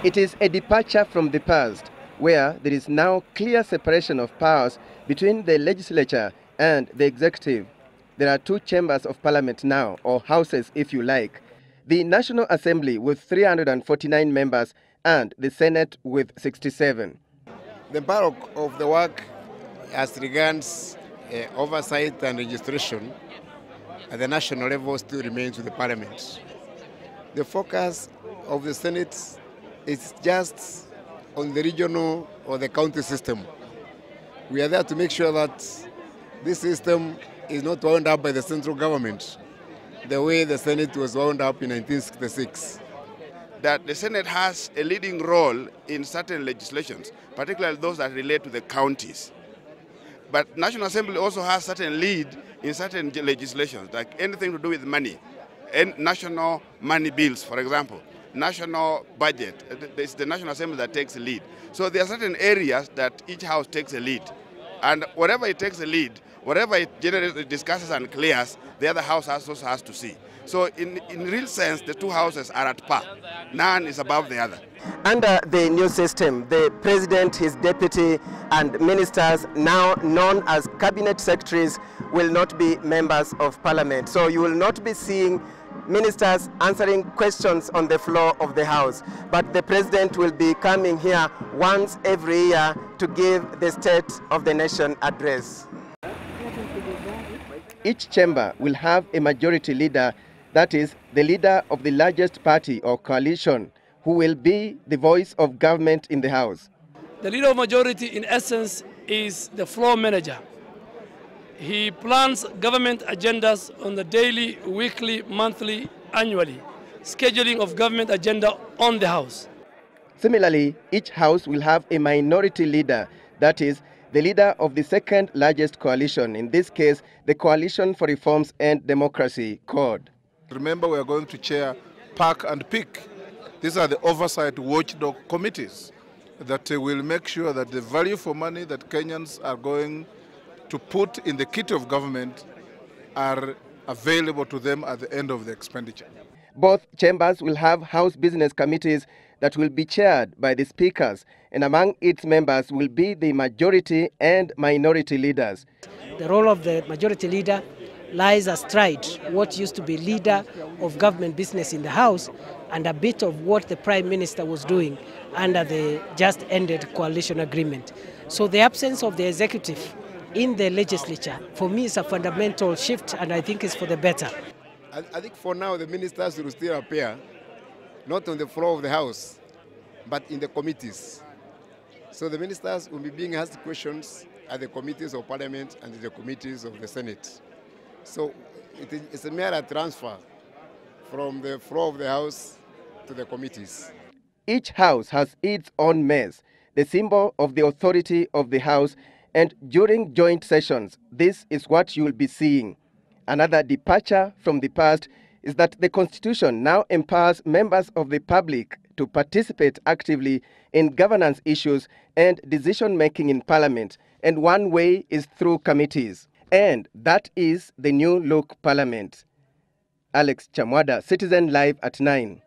It is a departure from the past, where there is now clear separation of powers between the legislature and the executive. There are two chambers of parliament now, or houses if you like. The National Assembly with 349 members and the Senate with 67. The bulk of the work as regards oversight and registration at the national level still remains with the Parliament. The focus of the Senate is just on the regional or the county system. We are there to make sure that this system is not wound up by the central government the way the Senate was wound up in 1966. That the Senate has a leading role in certain legislations, particularly those that relate to the counties. But National Assembly also has certain lead in certain legislations, like anything to do with money, and national money bills, for example, national budget. It's the National Assembly that takes the lead. So there are certain areas that each house takes a lead. And whatever it takes a lead, whatever it generally discusses and clears, the other house also has to see. So in real sense, the two houses are at par. None is above the other. Under the new system, the president, his deputy, and ministers, now known as cabinet secretaries, will not be members of parliament. So you will not be seeing ministers answering questions on the floor of the house. But the president will be coming here once every year to give the State of the Nation address. Each chamber will have a majority leader, that is, the leader of the largest party or coalition, who will be the voice of government in the house. The leader of majority, in essence, is the floor manager. He plans government agendas on the daily, weekly, monthly, annually, scheduling of government agenda on the house. Similarly, each house will have a minority leader, that is, the leader of the second largest coalition, in this case, the Coalition for Reforms and Democracy, CORD. Remember, we are going to chair PAC and PIC. These are the oversight watchdog committees that will make sure that the value for money that Kenyans are going to put in the kit of government are available to them at the end of the expenditure. Both chambers will have house business committees that will be chaired by the speakers, and among its members will be the majority and minority leaders. The role of the majority leader lies astride what used to be leader of government business in the House and a bit of what the Prime Minister was doing under the just ended coalition agreement. So the absence of the executive in the legislature, for me, is a fundamental shift, and I think it's for the better. I think for now the ministers will still appear, not on the floor of the House, but in the committees. So the ministers will be being asked questions at the committees of Parliament and the committees of the Senate. So it's a mere transfer from the floor of the House to the committees. Each house has its own mess, the symbol of the authority of the House, and during joint sessions, this is what you will be seeing. Another departure from the past is that the Constitution now empowers members of the public to participate actively in governance issues and decision-making in Parliament, and one way is through committees. And that is the new look Parliament. Alex Chamwada, Citizen Live at 9.